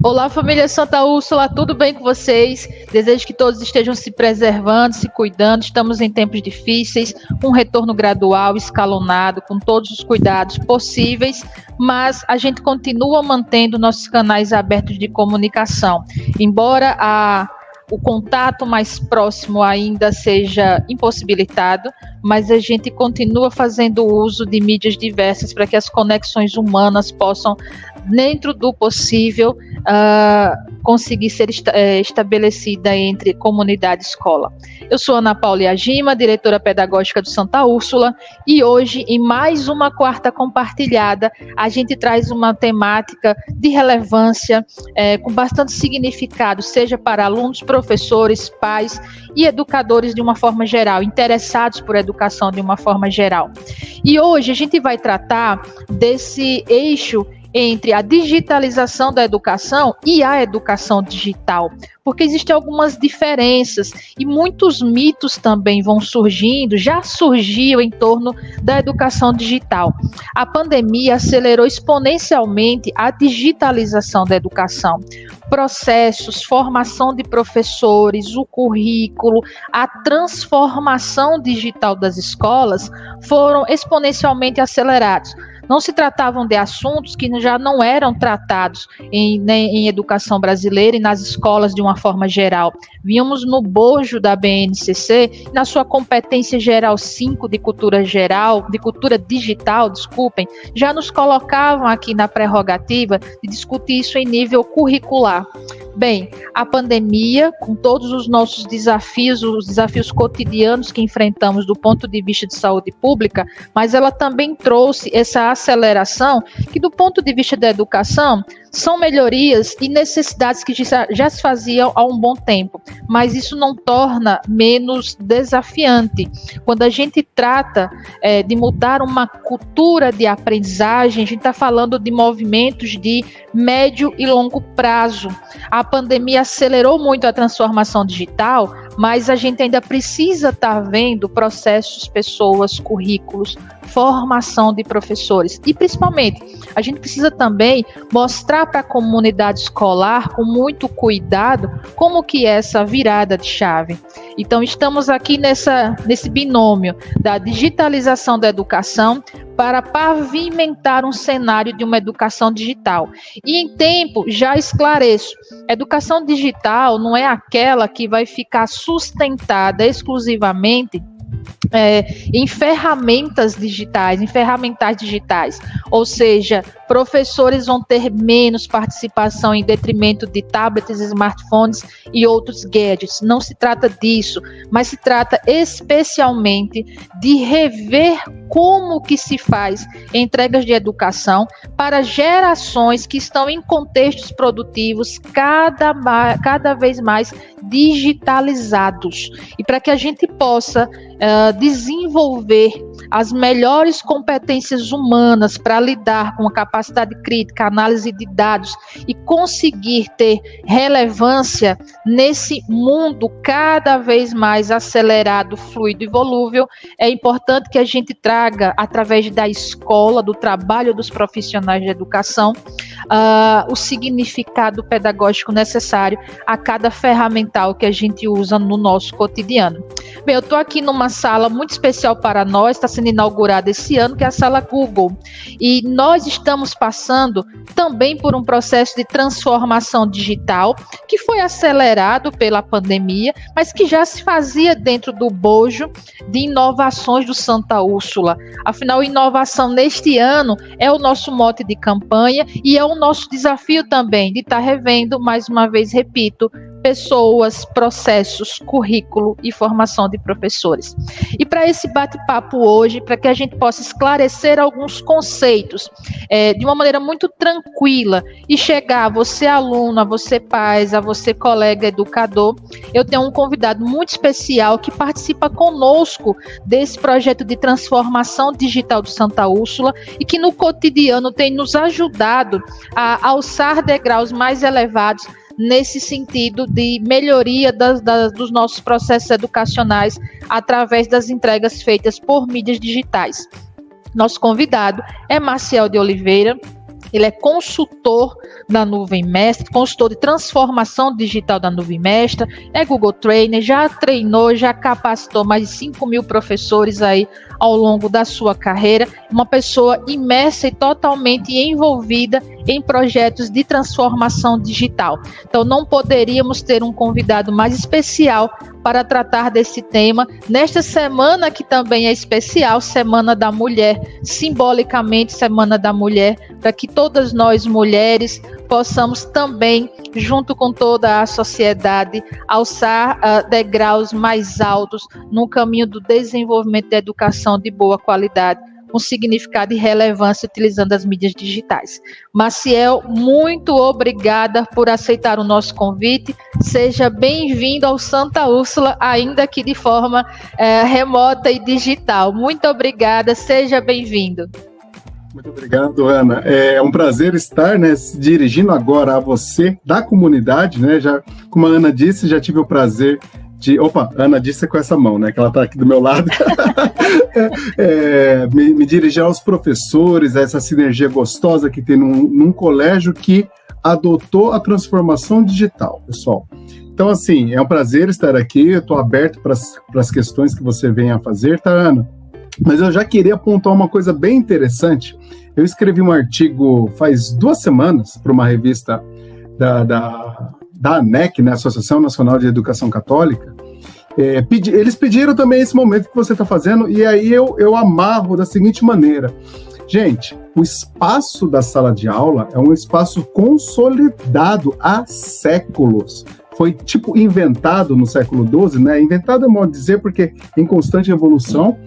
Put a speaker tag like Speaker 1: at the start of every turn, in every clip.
Speaker 1: Olá, família Santa Úrsula, tudo bem com vocês? Desejo que todos estejam se preservando, se cuidando. Estamos em tempos difíceis, um retorno gradual, escalonado, com todos os cuidados possíveis, mas a gente continua mantendo nossos canais abertos de comunicação. Embora o contato mais próximo ainda seja impossibilitado, mas a gente continua fazendo uso de mídias diversas para que as conexões humanas possam, dentro do possível, conseguir ser estabelecida entre comunidade e escola. Eu sou Ana Paula Yajima, diretora pedagógica do Santa Úrsula, e hoje, em mais uma quarta compartilhada, a gente traz uma temática de relevância, com bastante significado, seja para alunos, professores, pais e educadores de uma forma geral, interessados por educação de uma forma geral. E hoje a gente vai tratar desse eixo entre a digitalização da educação e a educação digital, porque existem algumas diferenças e muitos mitos também vão surgindo, já surgiu em torno da educação digital. A pandemia acelerou exponencialmente a digitalização da educação. Processos, formação de professores, o currículo, a transformação digital das escolas foram exponencialmente acelerados. Não se tratavam de assuntos que já não eram tratados em educação brasileira e nas escolas de uma forma geral. Víamos no bojo da BNCC, na sua competência geral 5 de cultura digital, já nos colocavam aqui na prerrogativa de discutir isso em nível curricular. Bem, a pandemia, com todos os nossos desafios, os desafios cotidianos que enfrentamos do ponto de vista de saúde pública, mas ela também trouxe essa aceleração que, do ponto de vista da educação, são melhorias e necessidades que já se faziam há um bom tempo, mas isso não torna menos desafiante. Quando a gente trata de mudar uma cultura de aprendizagem, a gente está falando de movimentos de médio e longo prazo. A pandemia acelerou muito a transformação digital, mas a gente ainda precisa estar vendo processos, pessoas, currículos, formação de professores. E, principalmente, a gente precisa também mostrar para a comunidade escolar, com muito cuidado, como que é essa virada de chave. Então, estamos aqui nesse binômio da digitalização da educação para pavimentar um cenário de uma educação digital. E, em tempo, já esclareço, educação digital não é aquela que vai ficar sustentada exclusivamente em ferramentas digitais, ou seja, professores vão ter menos participação em detrimento de tablets, smartphones e outros gadgets. Não se trata disso, mas se trata especialmente de rever como que se faz entregas de educação para gerações que estão em contextos produtivos cada vez mais digitalizados. E para que a gente possa desenvolver as melhores competências humanas para lidar com a capacidade crítica, análise de dados e conseguir ter relevância nesse mundo cada vez mais acelerado, fluido e volúvel, é importante que a gente traga, através da escola, do trabalho dos profissionais de educação, o significado pedagógico necessário a cada ferramental que a gente usa no nosso cotidiano. Bem, eu estou aqui numa sala muito especial para nós, está sendo inaugurada esse ano, que é a sala Google. E nós estamos passando também por um processo de transformação digital, que foi acelerado pela pandemia, mas que já se fazia dentro do bojo de inovações do Santa Úrsula. Afinal, inovação neste ano é o nosso mote de campanha e é o nosso desafio também de estar revendo, mais uma vez, repito, pessoas, processos, currículo e formação de professores. E para esse bate-papo hoje, para que a gente possa esclarecer alguns conceitos de uma maneira muito tranquila e chegar a você aluno, a você pai, a você colega educador, eu tenho um convidado muito especial que participa conosco desse projeto de transformação digital do Santa Úrsula e que no cotidiano tem nos ajudado a alçar degraus mais elevados nesse sentido de melhoria dos nossos processos educacionais através das entregas feitas por mídias digitais. Nosso convidado é Maciel de Oliveira, Ele é consultor da Nuvem Mestra, consultor de transformação digital da Nuvem Mestra, é Google Trainer, já treinou, já capacitou mais de 5.000 professores aí ao longo da sua carreira, uma pessoa imersa e totalmente envolvida em projetos de transformação digital. Então, não poderíamos ter um convidado mais especial para tratar desse tema nesta semana que também é especial, Semana da Mulher, simbolicamente Semana da Mulher, para que todas nós mulheres possamos também, junto com toda a sociedade, alçar degraus mais altos no caminho do desenvolvimento da educação de boa qualidade, com significado e relevância utilizando as mídias digitais. Maciel, muito obrigada por aceitar o nosso convite. Seja bem-vindo ao Santa Úrsula, ainda que de forma remota e digital. Muito obrigada, seja bem-vindo.
Speaker 2: Muito obrigado, Ana. É um prazer estar, né, se dirigindo agora a você da comunidade, né? Já, como a Ana disse, já tive o prazer de... Opa, Ana disse com essa mão, né? Que ela está aqui do meu lado. Me dirigir aos professores, a essa sinergia gostosa que tem num colégio que adotou a transformação digital, pessoal. Então, assim, é um prazer estar aqui. Eu estou aberto para as questões que você venha a fazer, tá, Ana? Mas eu já queria apontar uma coisa bem interessante. Eu escrevi um artigo faz 2 semanas para uma revista da ANEC, né, Associação Nacional de Educação Católica. Eles pediram também esse momento que você está fazendo, e aí eu amarro da seguinte maneira. Gente, o espaço da sala de aula é um espaço consolidado há séculos. Foi, inventado no século XII, né? Inventado é modo de dizer, porque em constante evolução.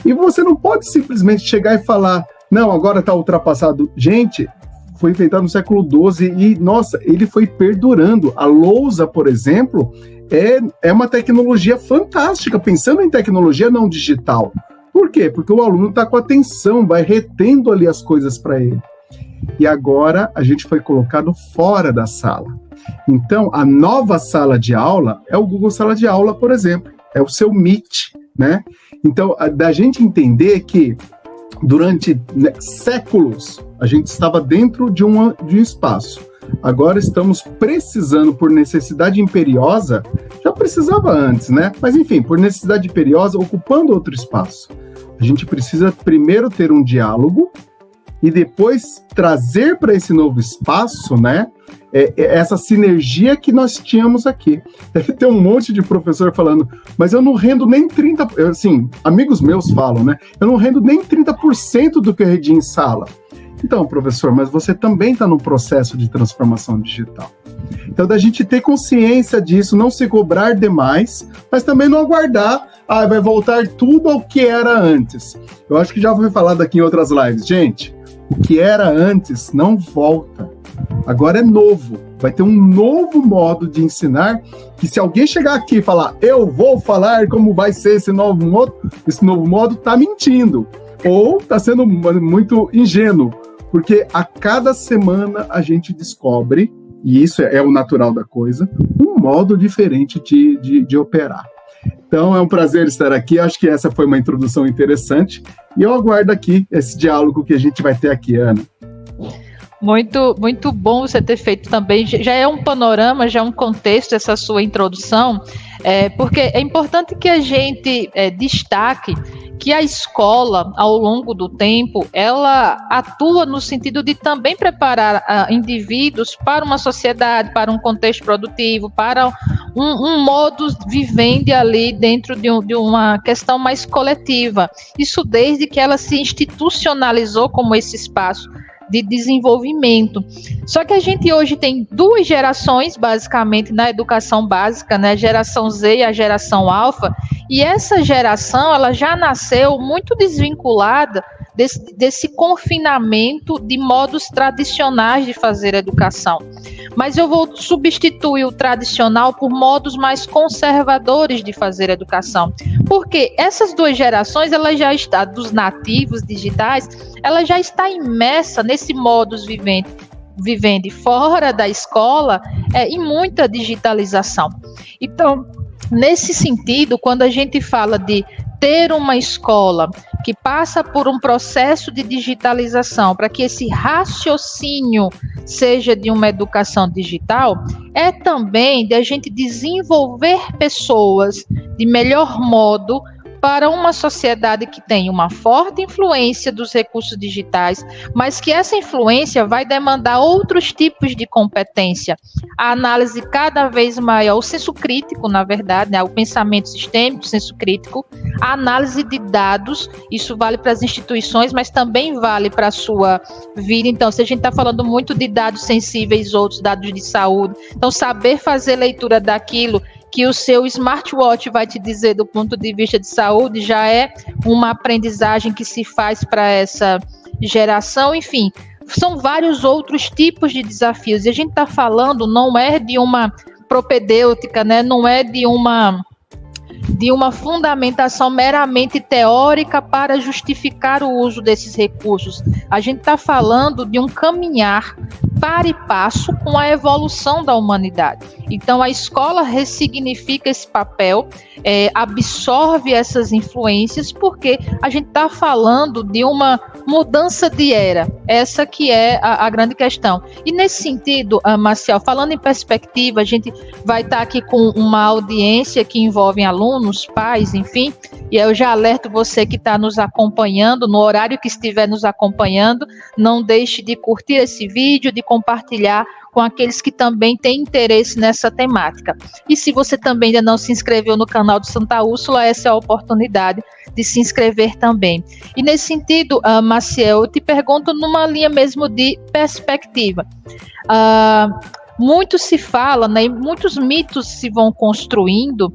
Speaker 2: E você não pode simplesmente chegar e falar, não, agora está ultrapassado. Gente, foi inventado no século XII e, nossa, ele foi perdurando. A lousa, por exemplo, é uma tecnologia fantástica, pensando em tecnologia não digital. Por quê? Porque o aluno está com atenção, vai retendo ali as coisas para ele. E agora a gente foi colocado fora da sala. Então, a nova sala de aula é o Google Sala de Aula, por exemplo. É o seu Meet, né? Então, da gente entender que durante séculos a gente estava dentro de um espaço. Agora estamos precisando, por necessidade imperiosa, já precisava antes, né? Mas enfim, por necessidade imperiosa, ocupando outro espaço. A gente precisa primeiro ter um diálogo e depois trazer para esse novo espaço, né? Essa sinergia que nós tínhamos aqui. Deve ter um monte de professor falando, mas eu não rendo nem 30%, assim, amigos meus falam, né? Eu não rendo nem 30% do que eu rendi em sala. Então, professor, mas você também está num processo de transformação digital. Então, da gente ter consciência disso, não se cobrar demais, mas também não aguardar, vai voltar tudo ao que era antes. Eu acho que já foi falado aqui em outras lives. Gente, o que era antes não volta. Agora é novo. Vai ter um novo modo de ensinar, que se alguém chegar aqui e falar, eu vou falar como vai ser esse novo modo, está mentindo. Ou está sendo muito ingênuo. Porque a cada semana a gente descobre, e isso é o natural da coisa, um modo diferente de operar. Então é um prazer estar aqui, acho que essa foi uma introdução interessante, e eu aguardo aqui esse diálogo que a gente vai ter aqui, Ana.
Speaker 1: Muito, muito bom você ter feito também, já é um panorama, já é um contexto essa sua introdução, porque é importante que a gente destaque que a escola, ao longo do tempo, ela atua no sentido de também preparar indivíduos para uma sociedade, para um contexto produtivo, para um modus vivendi ali dentro de uma questão mais coletiva. Isso desde que ela se institucionalizou como esse espaço de desenvolvimento. Só que a gente hoje tem 2 gerações, basicamente, na educação básica, né? A geração Z e a geração Alfa, e essa geração, ela já nasceu muito desvinculada desse confinamento de modos tradicionais de fazer educação. Mas eu vou substituir o tradicional por modos mais conservadores de fazer educação. Porque essas 2 gerações, ela já está, dos nativos digitais, ela já está imersa nesse modus vivendi fora da escola, em muita digitalização. Então, nesse sentido, quando a gente fala de ter uma escola que passa por um processo de digitalização para que esse raciocínio seja de uma educação digital, é também de a gente desenvolver pessoas de melhor modo para uma sociedade que tem uma forte influência dos recursos digitais, mas que essa influência vai demandar outros tipos de competência. A análise cada vez maior, o senso crítico, na verdade, né, o pensamento sistêmico, o senso crítico, a análise de dados, isso vale para as instituições, mas também vale para a sua vida. Então, se a gente está falando muito de dados sensíveis, outros dados de saúde, então saber fazer leitura daquilo que o seu smartwatch vai te dizer do ponto de vista de saúde, já é uma aprendizagem que se faz para essa geração. Enfim, são vários outros tipos de desafios, e a gente está falando, não é de uma propedêutica, né? Não é de uma fundamentação meramente teórica para justificar o uso desses recursos. A gente está falando de um caminhar para e passo com a evolução da humanidade. Então, a escola ressignifica esse papel, absorve essas influências, porque a gente está falando de uma mudança de era. Essa que é a grande questão. E nesse sentido, Marcial, falando em perspectiva, a gente vai estar aqui com uma audiência que envolve alunos, pais, enfim, e eu já alerto você que está nos acompanhando, no horário que estiver nos acompanhando, não deixe de curtir esse vídeo, de compartilhar com aqueles que também têm interesse nessa temática. E se você também ainda não se inscreveu no canal do Santa Úrsula, essa é a oportunidade de se inscrever também. E nesse sentido, Maciel, eu te pergunto numa linha mesmo de perspectiva. Muito se fala, né, e muitos mitos se vão construindo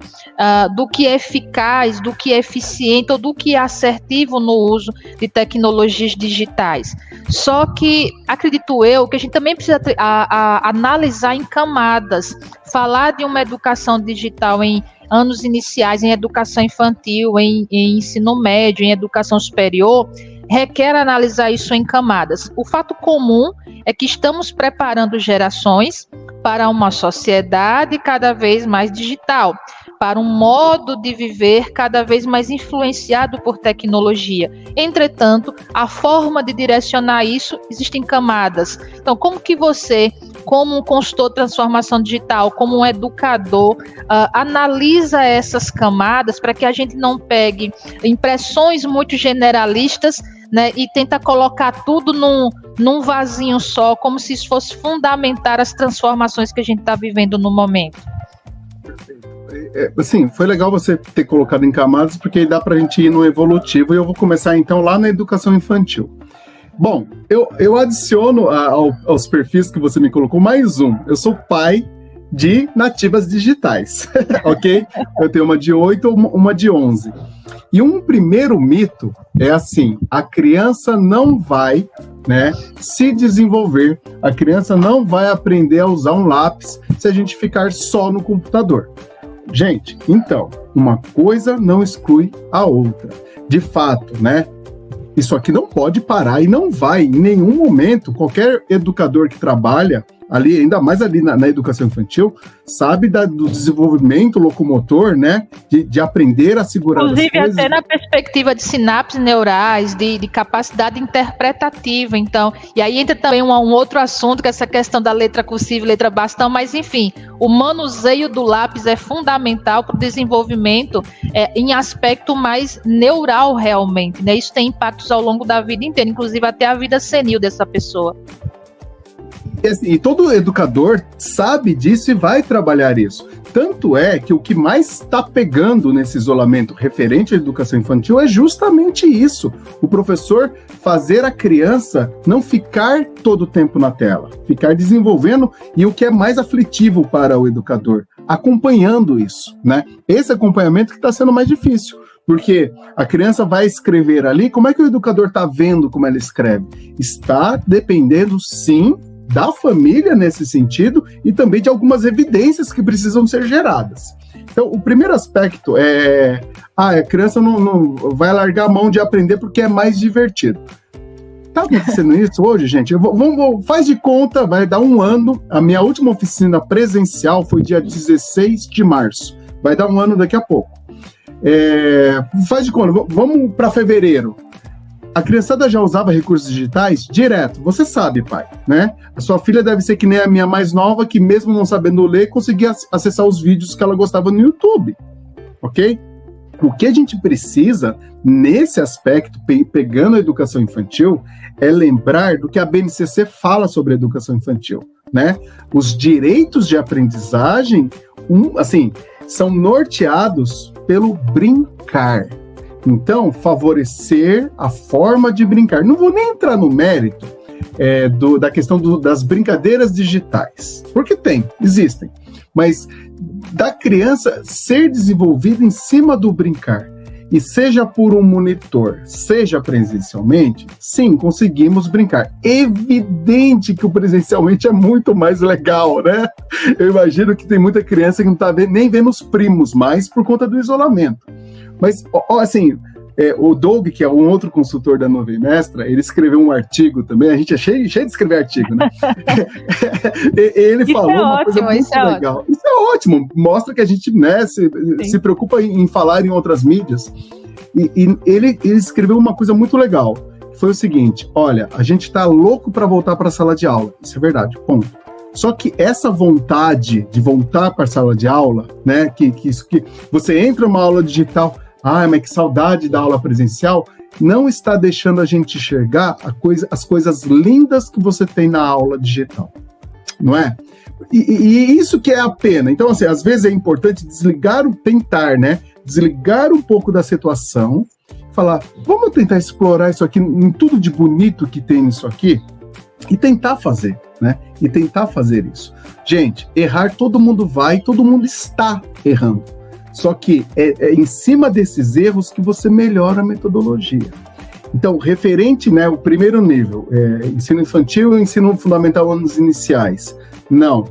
Speaker 1: do que é eficaz, do que é eficiente ou do que é assertivo no uso de tecnologias digitais. Só que, acredito eu, que a gente também precisa analisar em camadas, falar de uma educação digital em anos iniciais, em educação infantil, em ensino médio, em educação superior, requer analisar isso em camadas. O fato comum é que estamos preparando gerações para uma sociedade cada vez mais digital, para um modo de viver cada vez mais influenciado por tecnologia. Entretanto, a forma de direcionar isso existem camadas. Então, como que você, como um consultor de transformação digital, como um educador, analisa essas camadas para que a gente não pegue impressões muito generalistas, né, e tenta colocar tudo num vasinho só, como se isso fosse fundamentar as transformações que a gente está vivendo no momento?
Speaker 2: Perfeito. Assim, foi legal você ter colocado em camadas, porque aí dá para a gente ir no evolutivo, e eu vou começar então lá na educação infantil. Bom, eu adiciono aos perfis que você me colocou mais um. Eu sou pai de nativas digitais, ok? Eu tenho uma de 8 e uma de 11. E um primeiro mito é assim: a criança não vai, né, se desenvolver, a criança não vai aprender a usar um lápis se a gente ficar só no computador. Gente, então, uma coisa não exclui a outra. De fato, né, isso aqui não pode parar e não vai, em nenhum momento, qualquer educador que trabalha ali, ainda mais ali na educação infantil, sabe do desenvolvimento locomotor, né, de aprender a segurar
Speaker 1: inclusive,
Speaker 2: as coisas.
Speaker 1: Até na perspectiva de sinapses neurais, de capacidade interpretativa, então, e aí entra também um outro assunto, que é essa questão da letra cursiva e letra bastão, mas enfim, o manuseio do lápis é fundamental para o desenvolvimento em aspecto mais neural realmente, né, isso tem impactos ao longo da vida inteira, inclusive até a vida senil dessa pessoa.
Speaker 2: E todo educador sabe disso e vai trabalhar isso. Tanto é que o que mais está pegando nesse isolamento referente à educação infantil é justamente isso. O professor fazer a criança não ficar todo o tempo na tela, ficar desenvolvendo, e o que é mais aflitivo para o educador, acompanhando isso, né? Esse acompanhamento que está sendo mais difícil. Porque a criança vai escrever ali, como é que o educador está vendo como ela escreve? Está dependendo, sim, da família nesse sentido e também de algumas evidências que precisam ser geradas. Então, o primeiro aspecto é a criança não vai largar a mão de aprender porque é mais divertido. Tá acontecendo isso hoje, gente? Faz de conta, vai dar um ano. A minha última oficina presencial foi dia 16 de março. Vai dar um ano daqui a pouco. Faz de conta, vamos para fevereiro. A criançada já usava recursos digitais direto. Você sabe, pai, né? A sua filha deve ser que nem a minha mais nova, que mesmo não sabendo ler, conseguia acessar os vídeos que ela gostava no YouTube, ok? O que a gente precisa, nesse aspecto, pegando a educação infantil, é lembrar do que a BNCC fala sobre a educação infantil, né? Os direitos de aprendizagem, são norteados pelo brincar. Então, favorecer a forma de brincar. Não vou nem entrar no mérito da questão das brincadeiras digitais, porque existem, mas da criança ser desenvolvida em cima do brincar, e seja por um monitor, seja presencialmente, sim, conseguimos brincar. Evidente que o presencialmente é muito mais legal, né? Eu imagino que tem muita criança que não está nem vendo os primos mais por conta do isolamento. Mas, assim, o Doug, que é um outro consultor da Nuvem Mestra, ele escreveu um artigo também, a gente é cheio de escrever artigo, né? Ele falou uma coisa muito legal. Ótimo. Isso é ótimo, mostra que a gente, né, se preocupa em falar em outras mídias. E ele escreveu uma coisa muito legal, que foi o seguinte: olha, a gente está louco para voltar para a sala de aula, isso é verdade, ponto. Só que essa vontade de voltar para a sala de aula, né, que você entra numa aula digital, mas que saudade da aula presencial, não está deixando a gente enxergar as coisas lindas que você tem na aula digital, não é? E isso que é a pena. Então, assim, às vezes é importante desligar um pouco da situação, falar, vamos tentar explorar isso aqui, em tudo de bonito que tem nisso aqui, e tentar fazer, né? E tentar fazer isso. Gente, errar todo mundo todo mundo está errando. Só que é em cima desses erros que você melhora a metodologia. Então, referente, né, o primeiro nível, ensino infantil e ensino fundamental anos iniciais. Não,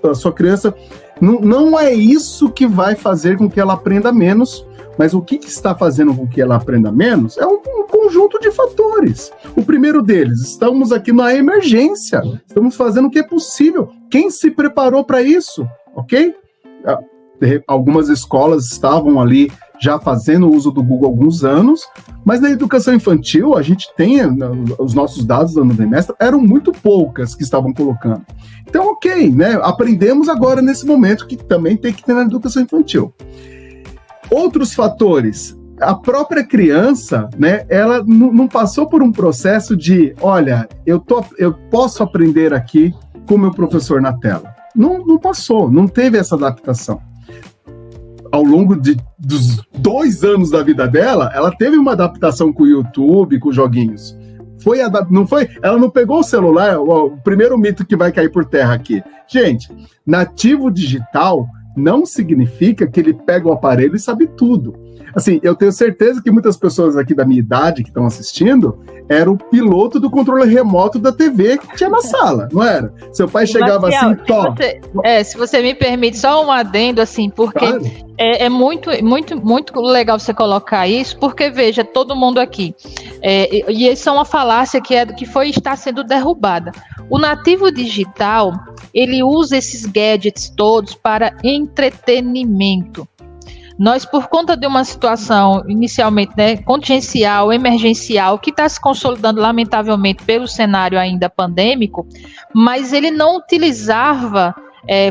Speaker 2: a sua criança, não é isso que vai fazer com que ela aprenda menos, mas o que está fazendo com que ela aprenda menos é um conjunto de fatores. O primeiro deles, estamos aqui na emergência, estamos fazendo o que é possível. Quem se preparou para isso, ok? Algumas escolas estavam ali já fazendo uso do Google há alguns anos, mas na educação infantil, a gente tem, os nossos dados da Nuvem Mestra, eram muito poucas que estavam colocando. Então, ok, né? Aprendemos agora nesse momento que também tem que ter na educação infantil. Outros fatores, a própria criança, né, ela não passou por um processo de, olha, eu posso aprender aqui com o meu professor na tela. Não passou, não teve essa adaptação. Ao longo dos 2 anos da vida dela, ela teve uma adaptação com o YouTube, com joguinhos. Não foi? Ela não pegou o celular, o primeiro mito que vai cair por terra aqui. Gente, nativo digital não significa que ele pega o aparelho e sabe tudo. Assim, eu tenho certeza que muitas pessoas aqui da minha idade que estão assistindo era o piloto do controle remoto da TV que tinha na sala, não era? Seu pai chegava assim,
Speaker 1: se você me permite, só um adendo, assim, porque claro. É muito, muito, muito legal você colocar isso, porque, veja, todo mundo aqui, e isso é uma falácia que está sendo derrubada. O nativo digital, ele usa esses gadgets todos para entretenimento. Nós, por conta de uma situação inicialmente, né, contingencial, emergencial, que está se consolidando lamentavelmente pelo cenário ainda pandêmico, mas ele não utilizava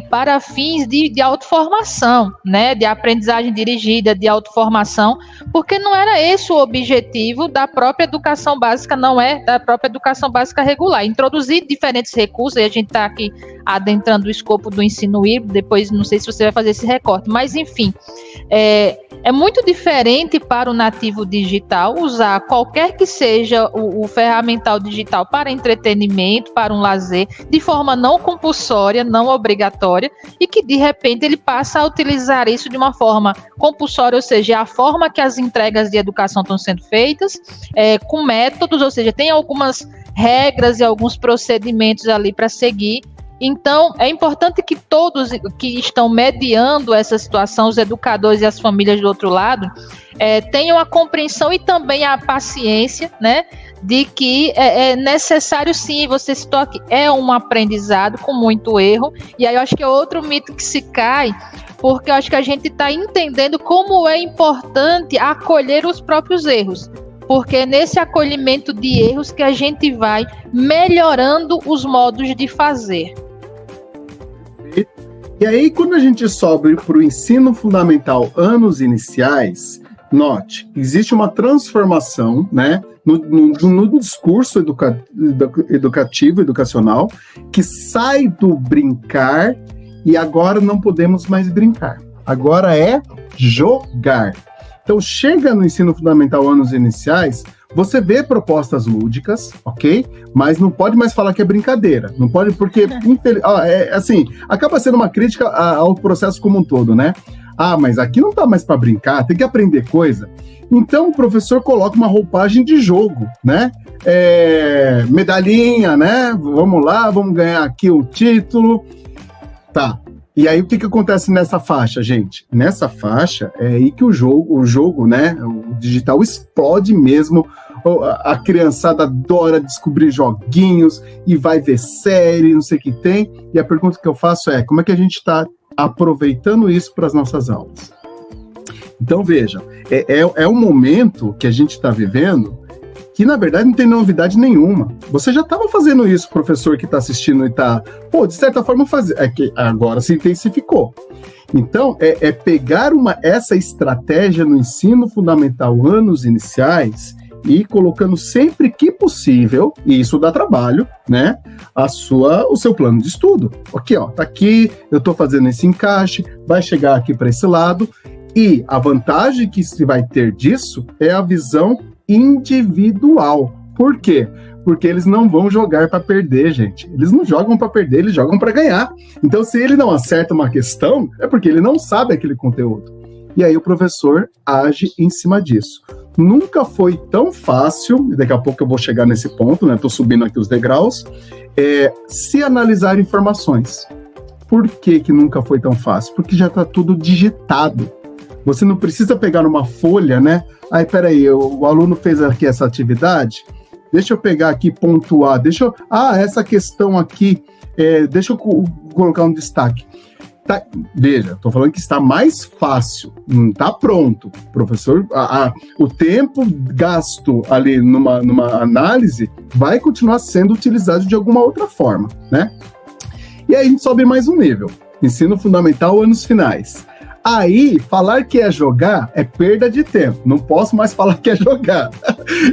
Speaker 1: para fins de autoformação, né, de aprendizagem dirigida, de autoformação, porque não era esse o objetivo da própria educação básica, não é da própria educação básica regular. Introduzir diferentes recursos, e a gente está aqui adentrando o escopo do ensino híbrido, depois não sei se você vai fazer esse recorte, mas enfim, é muito diferente para o nativo digital usar qualquer que seja o ferramental digital para entretenimento, para um lazer, de forma não compulsória, não obrigatória, e que de repente ele passa a utilizar isso de uma forma compulsória, ou seja, a forma que as entregas de educação estão sendo feitas, com métodos, ou seja, tem algumas regras e alguns procedimentos ali para seguir. Então, é importante que todos que estão mediando essa situação, os educadores e as famílias do outro lado, tenham a compreensão e também a paciência, né, de que é necessário, sim, você citou aqui, é um aprendizado com muito erro, e aí eu acho que é outro mito que se cai, porque eu acho que a gente está entendendo como é importante acolher os próprios erros. Porque é nesse acolhimento de erros que a gente vai melhorando os modos de fazer.
Speaker 2: E aí, quando a gente sobe para o ensino fundamental, anos iniciais, note, existe uma transformação, né, no discurso educativo, educacional, que sai do brincar e agora não podemos mais brincar. Agora é jogar. Então, chega no ensino fundamental, anos iniciais, você vê propostas lúdicas, ok? Mas não pode mais falar que é brincadeira. Não pode, porque, assim, acaba sendo uma crítica ao processo como um todo, né? Ah, mas aqui não tá mais para brincar, tem que aprender coisa. Então, o professor coloca uma roupagem de jogo, né? Medalhinha, né? Vamos lá, vamos ganhar aqui um título. Tá. E aí, o que acontece nessa faixa, gente? Nessa faixa, é aí que o jogo, né, o digital explode mesmo, a criançada adora descobrir joguinhos e vai ver série, não sei o que tem, e a pergunta que eu faço é, como é que a gente está aproveitando isso para as nossas aulas? Então, veja, é um momento que a gente está vivendo que, na verdade, não tem novidade nenhuma. Você já estava fazendo isso, professor que está assistindo e está, de certa forma, é que agora se intensificou. Então, pegar essa estratégia no ensino fundamental, anos iniciais, e colocando sempre que possível, e isso dá trabalho, né, o seu plano de estudo. Aqui, tá aqui, eu estou fazendo esse encaixe, vai chegar aqui para esse lado, e a vantagem que se vai ter disso é a visão individual. Por quê? Porque eles não vão jogar para perder, gente. Eles não jogam para perder, eles jogam para ganhar. Então, se ele não acerta uma questão, é porque ele não sabe aquele conteúdo. E aí o professor age em cima disso. Nunca foi tão fácil, e daqui a pouco eu vou chegar nesse ponto, né? Estou subindo aqui os degraus, se analisar informações. Por que nunca foi tão fácil? Porque já está tudo digitado. Você não precisa pegar uma folha, né? Peraí, o aluno fez aqui essa atividade, deixa eu pegar aqui, pontuar, essa questão aqui, deixa eu colocar um destaque. Tá, veja, estou falando que está mais fácil, não está pronto. Professor, o tempo gasto ali numa análise vai continuar sendo utilizado de alguma outra forma, né? E aí a gente sobe mais um nível. Ensino fundamental, anos finais. Aí, falar que é jogar é perda de tempo. Não posso mais falar que é jogar.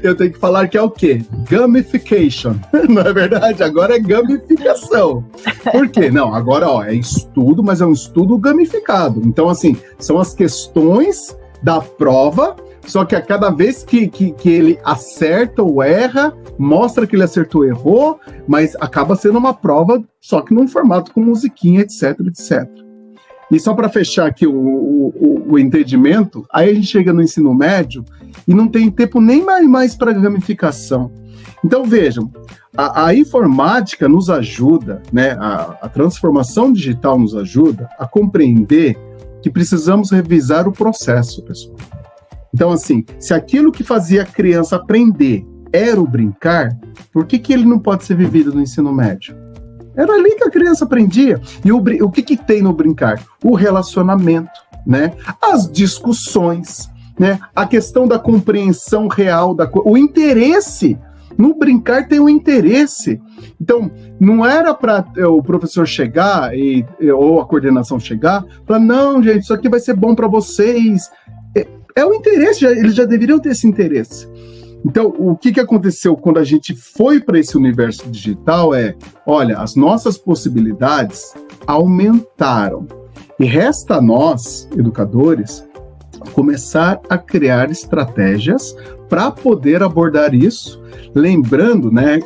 Speaker 2: Eu tenho que falar que é o quê? Gamification. Não é verdade? Agora é gamificação. Por quê? Não, agora é estudo, mas é um estudo gamificado. Então, assim, são as questões da prova, só que a cada vez que ele acerta ou erra, mostra que ele acertou ou errou, mas acaba sendo uma prova, só que num formato com musiquinha, etc, etc. E só para fechar aqui o entendimento, aí a gente chega no ensino médio e não tem tempo nem mais para gamificação. Então, vejam, a informática nos ajuda, né? A transformação digital nos ajuda a compreender que precisamos revisar o processo, pessoal. Então, assim, se aquilo que fazia a criança aprender era o brincar, por que ele não pode ser vivido no ensino médio? Era ali que a criança aprendia. E o que tem no brincar? O relacionamento, né? As discussões, né? A questão da compreensão real, o interesse. No brincar tem um interesse. Então, não era para o professor chegar ou a coordenação chegar para não, gente, isso aqui vai ser bom para vocês. É o interesse, eles já deveriam ter esse interesse. Então, o que aconteceu quando a gente foi para esse universo digital olha, as nossas possibilidades aumentaram. E resta a nós, educadores, começar a criar estratégias para poder abordar isso, lembrando, né,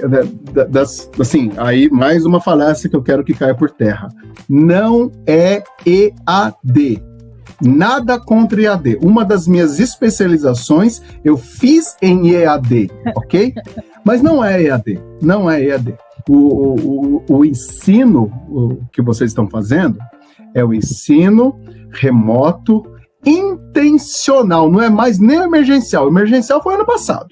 Speaker 2: assim, aí mais uma falácia que eu quero que caia por terra. Não é EAD. Nada contra EAD. Uma das minhas especializações eu fiz em EAD, ok? Mas não é EAD, não é EAD. O ensino que vocês estão fazendo é o ensino remoto intencional, não é mais nem emergencial. O emergencial foi ano passado.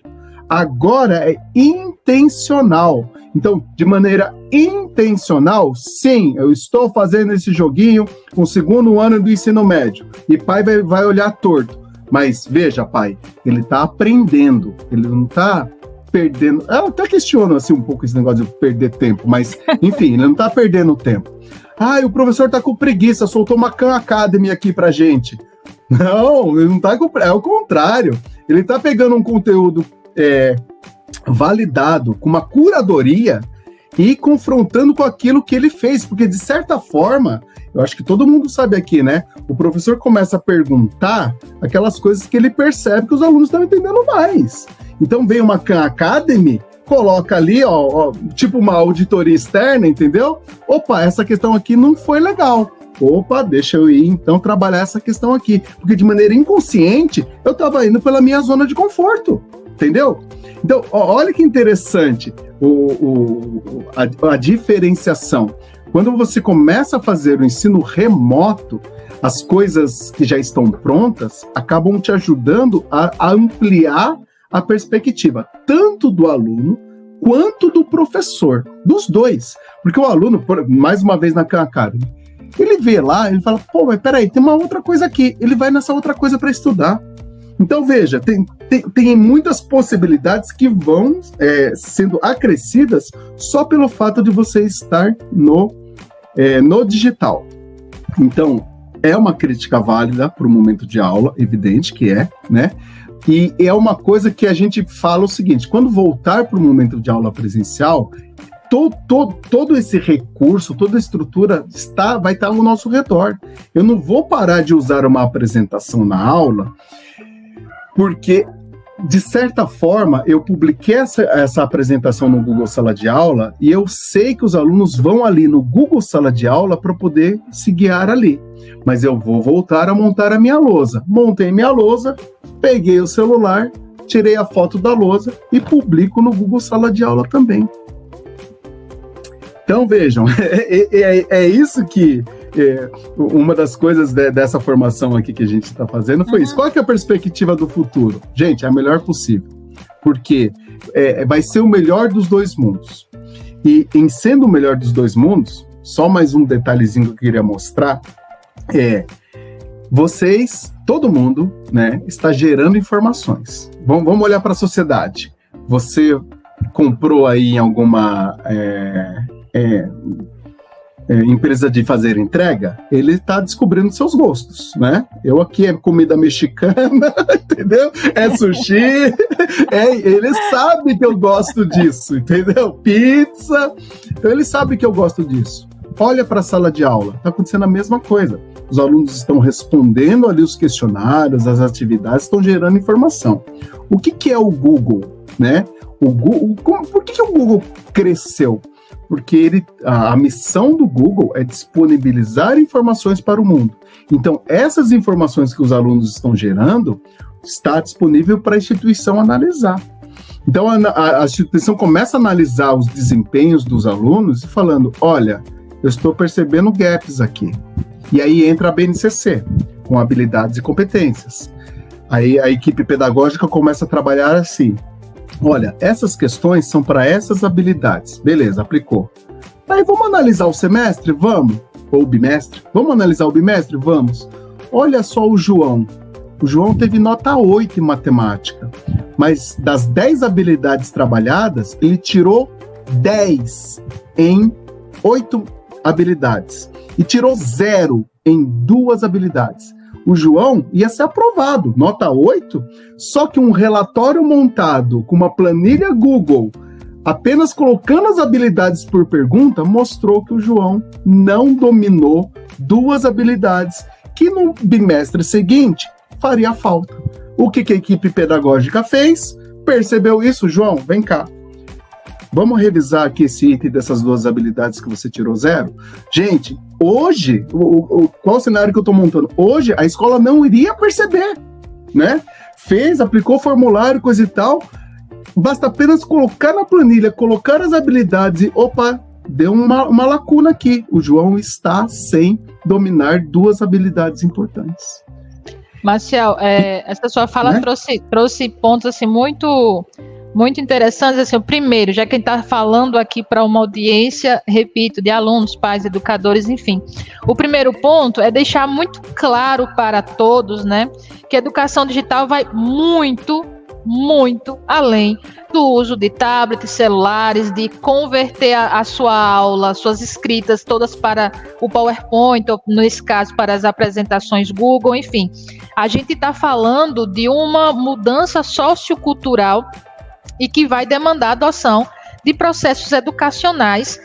Speaker 2: Agora é intencional. intencional. Então, de maneira intencional, sim, eu estou fazendo esse joguinho com o segundo ano do ensino médio. E pai vai olhar torto. Mas veja, pai, ele está aprendendo, ele não está perdendo. Eu até questiono assim, um pouco esse negócio de perder tempo, mas, enfim, ele não está perdendo tempo. O professor está com preguiça, soltou uma Khan Academy aqui pra gente. Não, ele não está com... É o contrário. Ele está pegando um conteúdo validado, com uma curadoria e confrontando com aquilo que ele fez, porque de certa forma, eu acho que todo mundo sabe aqui, né? O professor começa a perguntar aquelas coisas que ele percebe que os alunos estão entendendo mais. Então vem uma Khan Academy, coloca ali, tipo uma auditoria externa, entendeu? Opa, essa questão aqui não foi legal. Opa, deixa eu ir, então, trabalhar essa questão aqui. Porque de maneira inconsciente, eu estava indo pela minha zona de conforto, entendeu? Então, olha que interessante a diferenciação. Quando você começa a fazer o ensino remoto, as coisas que já estão prontas acabam te ajudando a ampliar a perspectiva, tanto do aluno quanto do professor, dos dois. Porque o aluno, mais uma vez na Khan Academy, ele vê lá, ele fala, pô, mas peraí, tem uma outra coisa aqui. Ele vai nessa outra coisa para estudar. Então, veja, tem muitas possibilidades que vão sendo acrescidas só pelo fato de você estar no digital. Então, é uma crítica válida para o momento de aula, evidente que é, né? E é uma coisa que a gente fala o seguinte, quando voltar para o momento de aula presencial, todo esse recurso, toda a estrutura vai estar ao nosso redor. Eu não vou parar de usar uma apresentação na aula, porque, de certa forma, eu publiquei essa apresentação no Google Sala de Aula e eu sei que os alunos vão ali no Google Sala de Aula para poder se guiar ali. Mas eu vou voltar a montar a minha lousa. Montei minha lousa, peguei o celular, tirei a foto da lousa e publico no Google Sala de Aula também. Então, vejam, é isso que... uma das coisas dessa formação aqui que a gente está fazendo foi isso. Qual é a perspectiva do futuro? Gente, é a melhor possível. Porque vai ser o melhor dos dois mundos. E em sendo o melhor dos dois mundos, só mais um detalhezinho que eu queria mostrar, vocês, todo mundo, né, está gerando informações. Vamos olhar para a sociedade. Você comprou aí em alguma... empresa de fazer entrega, ele está descobrindo seus gostos, né? Eu aqui é comida mexicana, entendeu? É sushi, ele sabe que eu gosto disso, entendeu? Pizza, então ele sabe que eu gosto disso. Olha para a sala de aula, está acontecendo a mesma coisa. Os alunos estão respondendo ali os questionários, as atividades, estão gerando informação. O que é o Google, né? Por que o Google cresceu? Porque a missão do Google é disponibilizar informações para o mundo. Então, essas informações que os alunos estão gerando está disponível para a instituição analisar. Então, a instituição começa a analisar os desempenhos dos alunos e falando, olha, eu estou percebendo gaps aqui. E aí entra a BNCC, com habilidades e competências. Aí a equipe pedagógica começa a trabalhar assim, olha, essas questões são para essas habilidades. Beleza, aplicou. Aí vamos analisar o semestre? Vamos. Ou o bimestre? Vamos analisar o bimestre? Vamos. Olha só o João. O João teve nota 8 em matemática. Mas das 10 habilidades trabalhadas, ele tirou 10 em 8 habilidades. E tirou 0 em 2 habilidades. O João ia ser aprovado, nota 8, só que um relatório montado com uma planilha Google, apenas colocando as habilidades por pergunta, mostrou que o João não dominou 2 habilidades que no bimestre seguinte faria falta. O que a equipe pedagógica fez? Percebeu isso? João, vem cá. Vamos revisar aqui esse item dessas 2 habilidades que você tirou 0? Gente, hoje, qual o cenário que eu estou montando? Hoje, a escola não iria perceber, né? Aplicou formulário, coisa e tal, basta apenas colocar na planilha, colocar as habilidades e, opa, deu uma lacuna aqui. O João está sem dominar 2 habilidades importantes.
Speaker 1: Marcial, essa sua fala, né? trouxe pontos assim, muito muito interessante. Assim, o primeiro, já que a gente está falando aqui para uma audiência, repito, de alunos, pais, educadores, enfim. O primeiro ponto é deixar muito claro para todos, né, que a educação digital vai muito além do uso de tablets, celulares, de converter a sua aula, suas escritas todas para o PowerPoint, ou nesse caso para as apresentações Google, enfim. A gente está falando de uma mudança sociocultural e que vai demandar a adoção de processos educacionais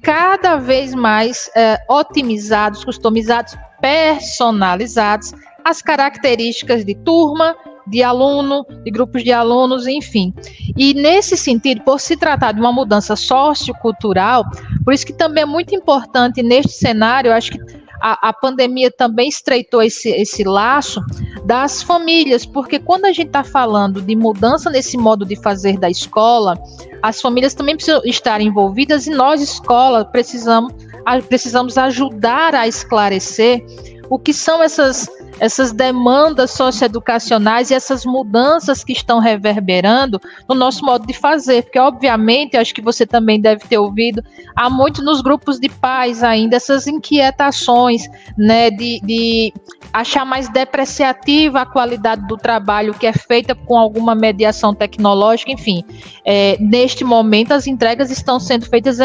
Speaker 1: cada vez mais otimizados, customizados, personalizados, as características de turma, de aluno, de grupos de alunos, enfim. E nesse sentido, por se tratar de uma mudança sociocultural, por isso que também é muito importante neste cenário, eu acho que a pandemia também estreitou esse laço das famílias, porque quando a gente está falando de mudança nesse modo de fazer da escola, as famílias também precisam estar envolvidas e nós, escola, precisamos ajudar a esclarecer o que são essas demandas socioeducacionais e essas mudanças que estão reverberando no nosso modo de fazer, porque obviamente, acho que você também deve ter ouvido, há muito nos grupos de pais ainda essas inquietações, né, de achar mais depreciativa a qualidade do trabalho que é feita com alguma mediação tecnológica, enfim. Neste momento as entregas estão sendo feitas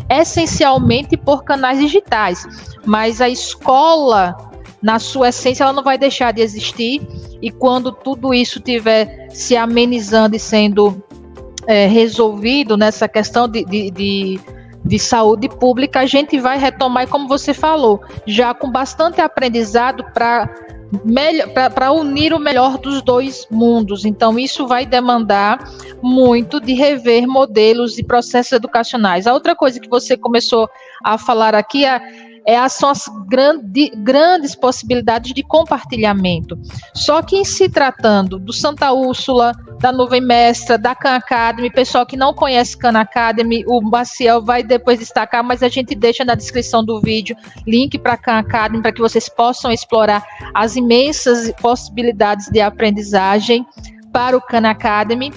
Speaker 1: essencialmente por canais digitais, mas a escola, na sua essência, ela não vai deixar de existir, e quando tudo isso estiver se amenizando e sendo resolvido nessa questão de saúde pública, a gente vai retomar, como você falou, já com bastante aprendizado para unir o melhor dos dois mundos. Então, isso vai demandar muito de rever modelos e processos educacionais. A outra coisa que você começou a falar aqui são as grandes possibilidades de compartilhamento. Só que em se tratando do Santa Úrsula, da Nuvem Mestra, da Khan Academy, pessoal que não conhece Khan Academy, o Maciel vai depois destacar, mas a gente deixa na descrição do vídeo link para a Khan Academy para que vocês possam explorar as imensas possibilidades de aprendizagem para o Khan Academy.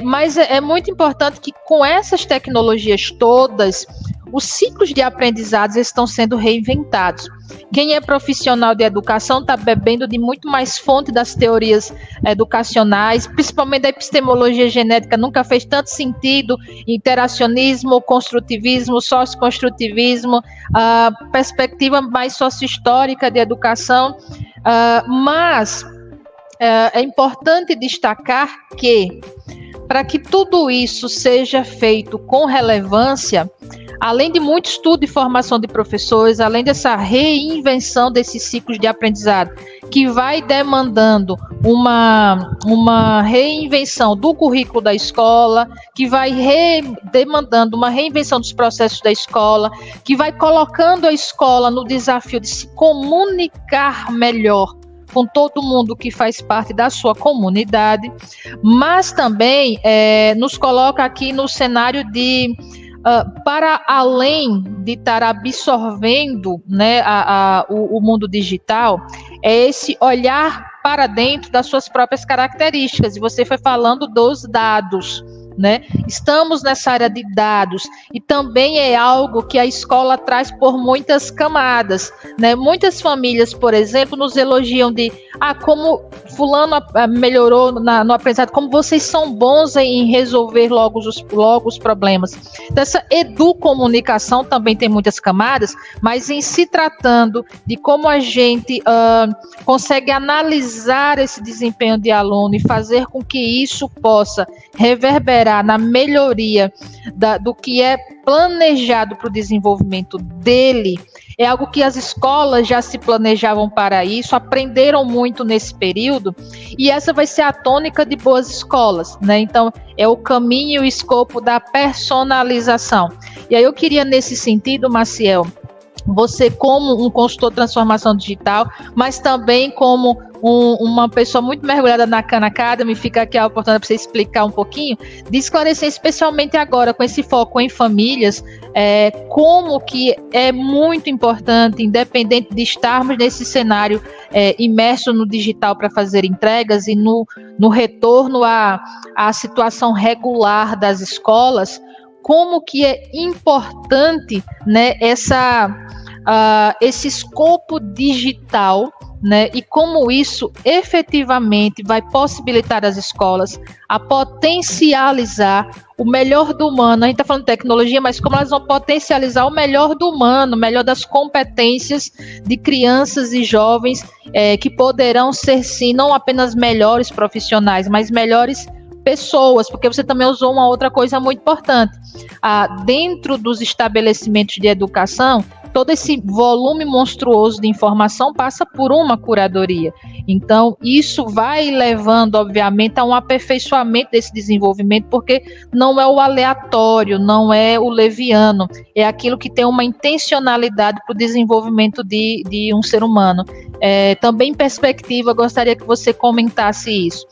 Speaker 1: Mas é muito importante que com essas tecnologias todas, os ciclos de aprendizados estão sendo reinventados. Quem é profissional de educação está bebendo de muito mais fonte das teorias educacionais, principalmente da epistemologia genética, nunca fez tanto sentido, interacionismo, construtivismo, socioconstrutivismo, perspectiva mais sociohistórica de educação, mas é importante destacar que, para que tudo isso seja feito com relevância, além de muito estudo e formação de professores, além dessa reinvenção desses ciclos de aprendizado, que vai demandando uma reinvenção do currículo da escola, que vai demandando uma reinvenção dos processos da escola, que vai colocando a escola no desafio de se comunicar melhor com todo mundo que faz parte da sua comunidade, mas também nos coloca aqui no cenário de para além de estar absorvendo, né, o mundo digital, é esse olhar para dentro das suas próprias características. E você foi falando dos dados, né? Estamos nessa área de dados e também é algo que a escola traz por muitas camadas, né? Muitas famílias, por exemplo, nos elogiam de como fulano melhorou no aprendizado, como vocês são bons em resolver logo os problemas. Então, essa educomunicação também tem muitas camadas, mas em se tratando de como a gente consegue analisar esse desempenho de aluno e fazer com que isso possa reverberar na melhoria do que é planejado para o desenvolvimento dele, é algo que as escolas já se planejavam para isso, aprenderam muito nesse período, e essa vai ser a tônica de boas escolas, né? Então, é o caminho e o escopo da personalização. E aí eu queria, nesse sentido, Maciel, você como um consultor de transformação digital, mas também como uma pessoa muito mergulhada na Khan Academy. Fica aqui a oportunidade para você explicar um pouquinho, de esclarecer especialmente agora com esse foco em famílias, como que é muito importante, independente de estarmos nesse cenário imerso no digital para fazer entregas e no retorno à situação regular das escolas, como que é importante, né, esse escopo digital, né, e como isso efetivamente vai possibilitar às escolas a potencializar o melhor do humano. A gente está falando de tecnologia, mas como elas vão potencializar o melhor do humano, o melhor das competências de crianças e jovens, que poderão ser, sim, não apenas melhores profissionais, mas melhores pessoas, porque você também usou uma outra coisa muito importante. Dentro dos estabelecimentos de educação, todo esse volume monstruoso de informação passa por uma curadoria. Então, isso vai levando, obviamente, a um aperfeiçoamento desse desenvolvimento, porque não é o aleatório, não é o leviano, é aquilo que tem uma intencionalidade para o desenvolvimento de um ser humano. Também em perspectiva, gostaria que você comentasse isso.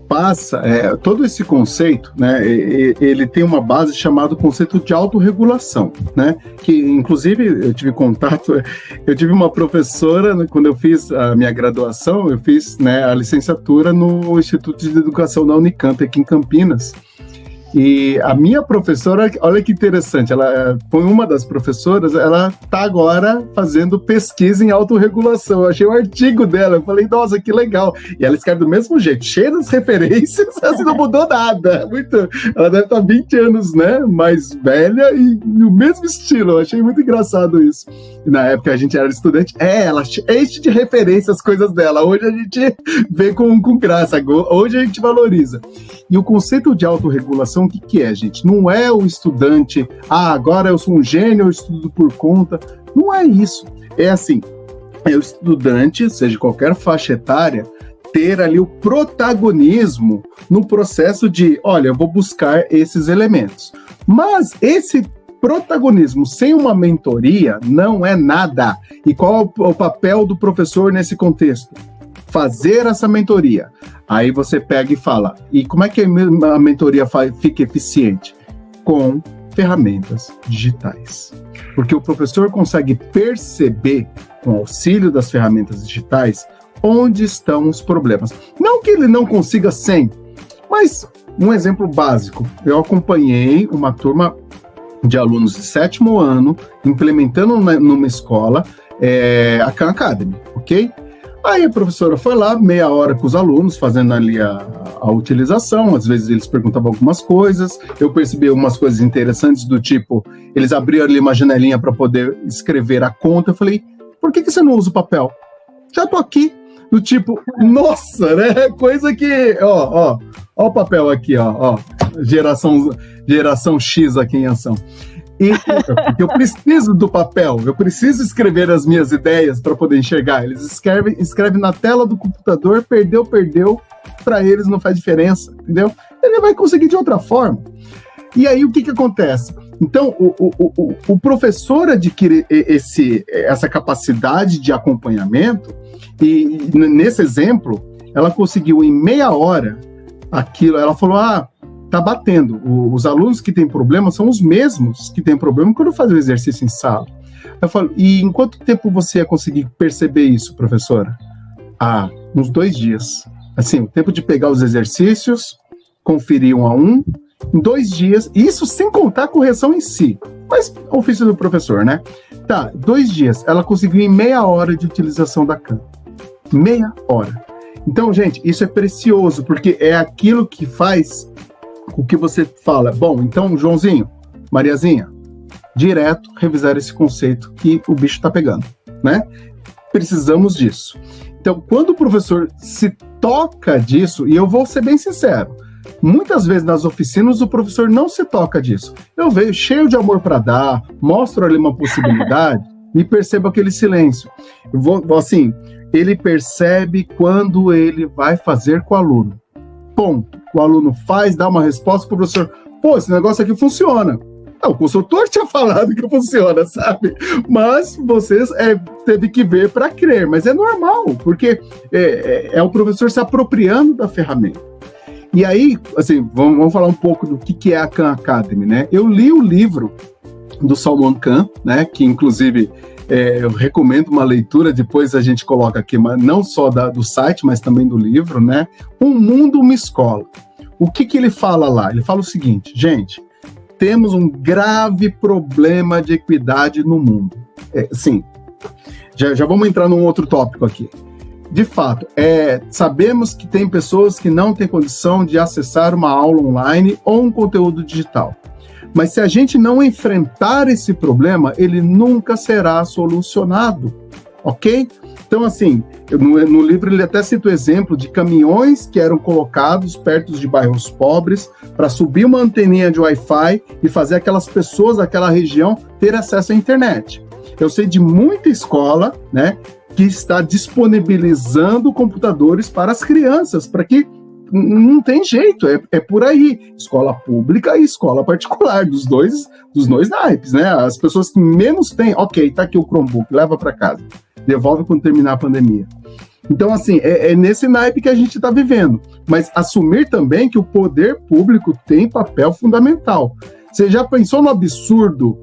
Speaker 2: Passa, todo esse conceito, né, ele tem uma base chamada conceito de autorregulação, né, que inclusive eu tive uma professora, né, quando eu fiz a minha graduação, eu fiz, né, a licenciatura no Instituto de Educação da Unicamp, aqui em Campinas. E a minha professora, olha que interessante, ela foi uma das professoras, ela está agora fazendo pesquisa em autorregulação. Eu achei o artigo dela, eu falei, nossa, que legal. E ela escreve do mesmo jeito, cheia das referências, assim, não mudou nada. Ela deve estar 20 anos, né, mais velha e no mesmo estilo. Eu achei muito engraçado isso. E na época a gente era estudante, ela enche de referência as coisas dela. Hoje a gente vê com graça, hoje a gente valoriza. E o conceito de autorregulação, o que é, gente? Não é o estudante, agora eu sou um gênio, eu estudo por conta. Não é isso. É assim, é o estudante, seja qualquer faixa etária, ter ali o protagonismo no processo de, olha, eu vou buscar esses elementos. Mas esse protagonismo sem uma mentoria não é nada. E qual é o papel do professor nesse contexto? Fazer essa mentoria. Aí você pega e fala, e como é que a mentoria fica eficiente? Com ferramentas digitais. Porque o professor consegue perceber, com o auxílio das ferramentas digitais, onde estão os problemas. Não que ele não consiga sem, mas um exemplo básico. Eu acompanhei uma turma de alunos de 7º ano, implementando numa escola a Khan Academy, ok? Aí a professora foi lá, meia hora com os alunos, fazendo ali a utilização, às vezes eles perguntavam algumas coisas, eu percebi algumas coisas interessantes do tipo, eles abriram ali uma janelinha para poder escrever a conta, eu falei, por que você não usa o papel? Já tô aqui, do tipo, nossa, né, coisa que, ó o papel aqui, ó, geração X aqui em ação. Eu preciso do papel, eu preciso escrever as minhas ideias para poder enxergar. Eles escrevem na tela do computador, perdeu, para eles não faz diferença, entendeu? Ele vai conseguir de outra forma. E aí o que acontece? Então, o professor adquire essa capacidade de acompanhamento, e nesse exemplo, ela conseguiu em meia hora aquilo, ela falou, tá batendo. Os alunos que têm problema são os mesmos que têm problema quando fazem o exercício em sala. Eu falo, e em quanto tempo você ia conseguir perceber isso, professora? Uns 2 dias. Assim, o tempo de pegar os exercícios, conferir um a um, em 2 dias, isso sem contar a correção em si. Mas ofício do professor, né? Tá, 2 dias. Ela conseguiu em meia hora de utilização da Khan. Meia hora. Então, gente, isso é precioso, porque é aquilo que faz o que você fala. Bom, então, Joãozinho, Mariazinha, direto revisar esse conceito que o bicho tá pegando, né? Precisamos disso. Então, quando o professor se toca disso, e eu vou ser bem sincero, muitas vezes nas oficinas o professor não se toca disso. Eu vejo cheio de amor para dar, mostro ali uma possibilidade e percebo aquele silêncio. Ele percebe quando ele vai fazer com o aluno. Ponto. O aluno faz, dá uma resposta para o professor. Pô, esse negócio aqui funciona. O consultor tinha falado que funciona, sabe? Mas vocês teve que ver para crer, mas é normal, porque é o professor se apropriando da ferramenta. E aí, assim, vamos falar um pouco do que é a Khan Academy, né? Eu li o livro do Salman Khan, né? Que inclusive eu recomendo uma leitura, depois a gente coloca aqui, mas não só do site, mas também do livro, né? Um Mundo, uma Escola. O que ele fala lá? Ele fala o seguinte, gente, temos um grave problema de equidade no mundo. Sim, já vamos entrar num outro tópico aqui. De fato, sabemos que tem pessoas que não têm condição de acessar uma aula online ou um conteúdo digital. Mas se a gente não enfrentar esse problema, ele nunca será solucionado, ok? Então, assim, no livro ele até cita o exemplo de caminhões que eram colocados perto de bairros pobres para subir uma anteninha de Wi-Fi e fazer aquelas pessoas daquela região ter acesso à internet. Eu sei de muita escola, né, que está disponibilizando computadores para as crianças, para que não tem jeito, é por aí. Escola pública e escola particular, dos dois naipes, né? As pessoas que menos têm, ok, tá aqui o Chromebook, leva para casa, devolve quando terminar a pandemia. Então, assim, é nesse naipe que a gente está vivendo. Mas assumir também que o poder público tem papel fundamental. Você já pensou no absurdo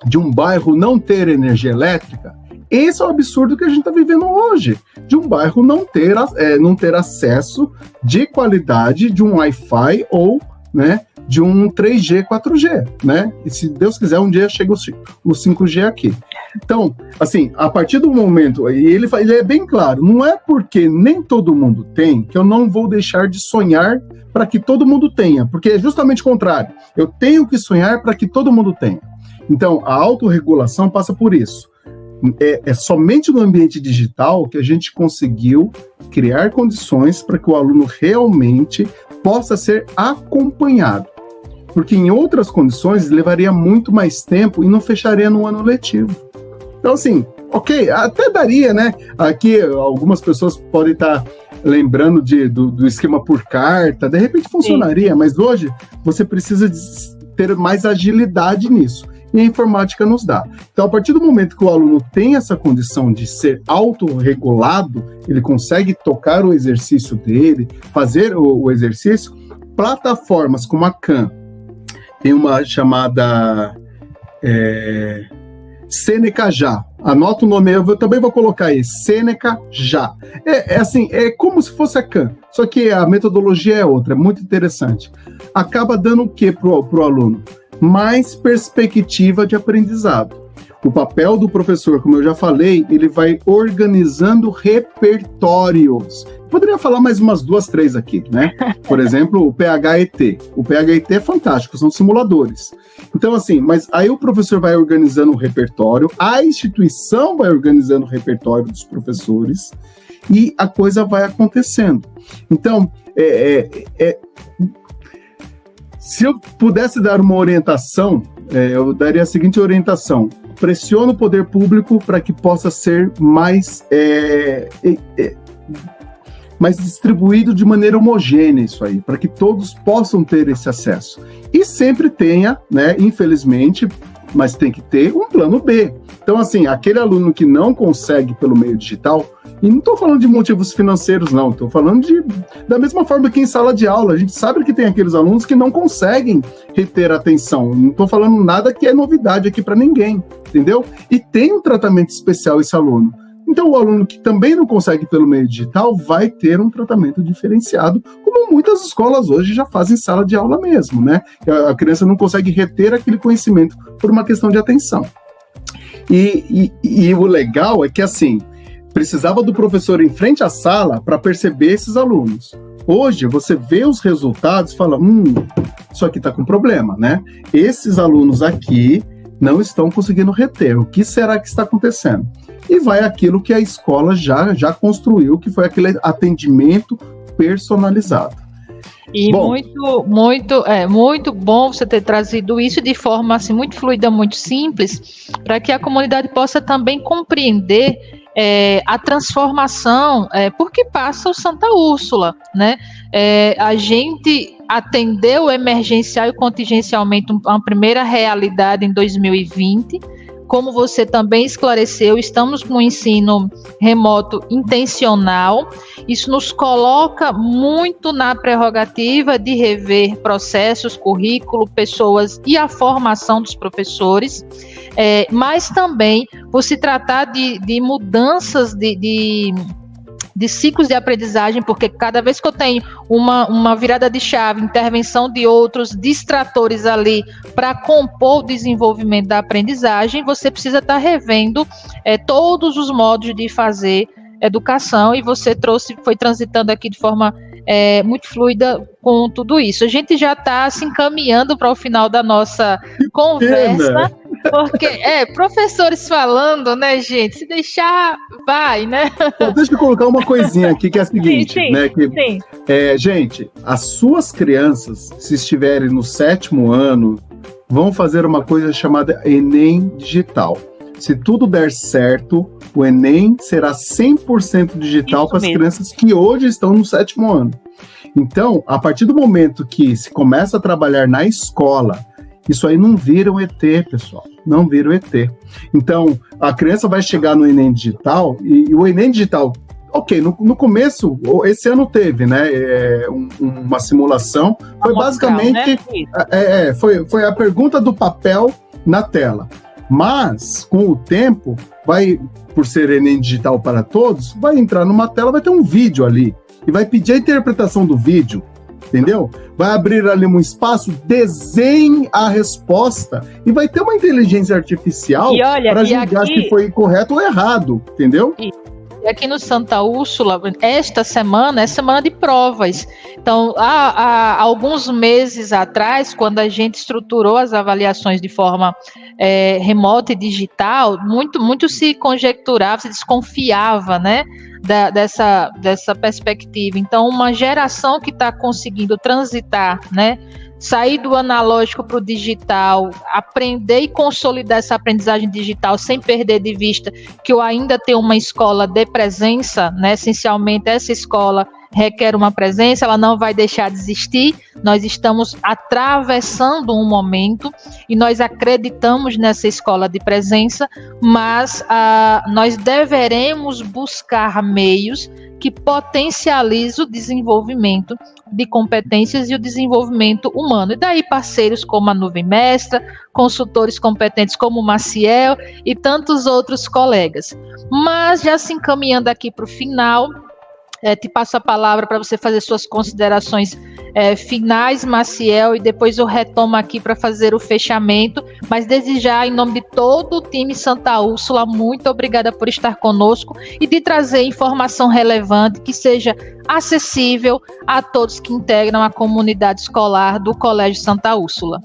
Speaker 2: de um bairro não ter energia elétrica? Esse é o absurdo que a gente está vivendo hoje, de um bairro não ter acesso de qualidade de um Wi-Fi ou, né, de um 3G, 4G, né? E se Deus quiser, um dia chega o 5G aqui. Então, assim, a partir do momento, e ele é bem claro, não é porque nem todo mundo tem que eu não vou deixar de sonhar para que todo mundo tenha, porque é justamente o contrário. Eu tenho que sonhar para que todo mundo tenha. Então, a autorregulação passa por isso. É somente no ambiente digital que a gente conseguiu criar condições para que o aluno realmente possa ser acompanhado. Porque em outras condições levaria muito mais tempo e não fecharia no ano letivo. Então, assim, ok, até daria, né? Aqui algumas pessoas podem estar lembrando do esquema por carta, de repente funcionaria, mas hoje você precisa ter mais agilidade nisso. E a informática nos dá. Então, a partir do momento que o aluno tem essa condição de ser autorregulado, ele consegue tocar o exercício dele, fazer o exercício, plataformas como a Khan, tem uma chamada Seneca Já. Anota o nome, eu também vou colocar aí, Seneca Já. Assim, é como se fosse a Khan, só que a metodologia é outra, é muito interessante. Acaba dando o que pro aluno? Mais perspectiva de aprendizado. O papel do professor, como eu já falei, ele vai organizando repertórios. Poderia falar mais umas 2, 3 aqui, né? Por exemplo, o PHET. O PHET é fantástico, são simuladores. Então, assim, mas aí o professor vai organizando o repertório, a instituição vai organizando o repertório dos professores e a coisa vai acontecendo. Então, se eu pudesse dar uma orientação, eu daria a seguinte orientação: pressiona o poder público para que possa ser mais distribuído de maneira homogênea isso aí, para que todos possam ter esse acesso. E sempre tenha, né, infelizmente, mas tem que ter um plano B. Então, assim, aquele aluno que não consegue pelo meio digital, e não estou falando de motivos financeiros, não, estou falando da mesma forma que em sala de aula, a gente sabe que tem aqueles alunos que não conseguem reter a atenção, não estou falando nada que é novidade aqui para ninguém, entendeu? E tem um tratamento especial esse aluno. Então, o aluno que também não consegue pelo meio digital vai ter um tratamento diferenciado, como muitas escolas hoje já fazem em sala de aula mesmo, né? A criança não consegue reter aquele conhecimento por uma questão de atenção. E o legal é que, assim, precisava do professor em frente à sala para perceber esses alunos. Hoje, você vê os resultados e fala, isso aqui está com problema, né? Esses alunos aqui não estão conseguindo reter. O que será que está acontecendo? E vai aquilo que a escola já construiu, que foi aquele atendimento personalizado.
Speaker 1: E muito bom você ter trazido isso de forma assim, muito fluida, muito simples, para que a comunidade possa também compreender a transformação, por que passa o Santa Úrsula, né? A gente atendeu emergencial e contingencialmente uma primeira realidade em 2020. Como você também esclareceu, estamos com o ensino remoto intencional. Isso nos coloca muito na prerrogativa de rever processos, currículo, pessoas e a formação dos professores, mas também por se tratar de mudanças de ciclos de aprendizagem, porque cada vez que eu tenho uma virada de chave, intervenção de outros distratores ali para compor o desenvolvimento da aprendizagem, você precisa estar revendo todos os modos de fazer educação, e você foi transitando aqui de forma muito fluida com tudo isso. A gente já está se encaminhando para o final da nossa conversa. Porque, professores falando, né, gente? Se deixar, vai, né?
Speaker 2: Então, deixa eu colocar uma coisinha aqui, que é a seguinte,
Speaker 1: sim,
Speaker 2: né? Que,
Speaker 1: sim.
Speaker 2: Gente, as suas crianças, se estiverem no 7º ano, vão fazer uma coisa chamada Enem Digital. Se tudo der certo, o Enem será 100% digital para as crianças que hoje estão no 7º ano. Então, a partir do momento que se começa a trabalhar na escola, isso aí não vira um ET, pessoal. Não vira um ET. Então, a criança vai chegar no Enem Digital, e o Enem Digital, ok, no começo, esse ano teve, né, uma simulação. Foi basicamente, né? Foi a pergunta do papel na tela. Mas, com o tempo, por ser Enem Digital para todos, vai entrar numa tela, vai ter um vídeo ali, e vai pedir a interpretação do vídeo. Entendeu? Vai abrir ali um espaço, desenhe a resposta e vai ter uma inteligência artificial para julgar se foi correto ou errado, entendeu?
Speaker 1: E aqui no Santa Úrsula, esta semana é semana de provas. Então, há alguns meses atrás, quando a gente estruturou as avaliações de forma remota e digital, muito se conjecturava, se desconfiava, né? Dessa perspectiva. Então, uma geração que está conseguindo transitar, né, sair do analógico para o digital, aprender e consolidar essa aprendizagem digital sem perder de vista que eu ainda tenho uma escola de presença, né, essencialmente essa escola requer uma presença, ela não vai deixar de existir. Nós estamos atravessando um momento e nós acreditamos nessa escola de presença, mas nós deveremos buscar meios que potencializem o desenvolvimento de competências e o desenvolvimento humano. E daí parceiros como a Nuvem Mestra, consultores competentes como o Maciel e tantos outros colegas. Mas já se encaminhando aqui para o final, te passo a palavra para você fazer suas considerações finais, Maciel, e depois eu retomo aqui para fazer o fechamento, mas desde já, em nome de todo o time Santa Úrsula, muito obrigada por estar conosco e de trazer informação relevante que seja acessível a todos que integram a comunidade escolar do Colégio Santa Úrsula.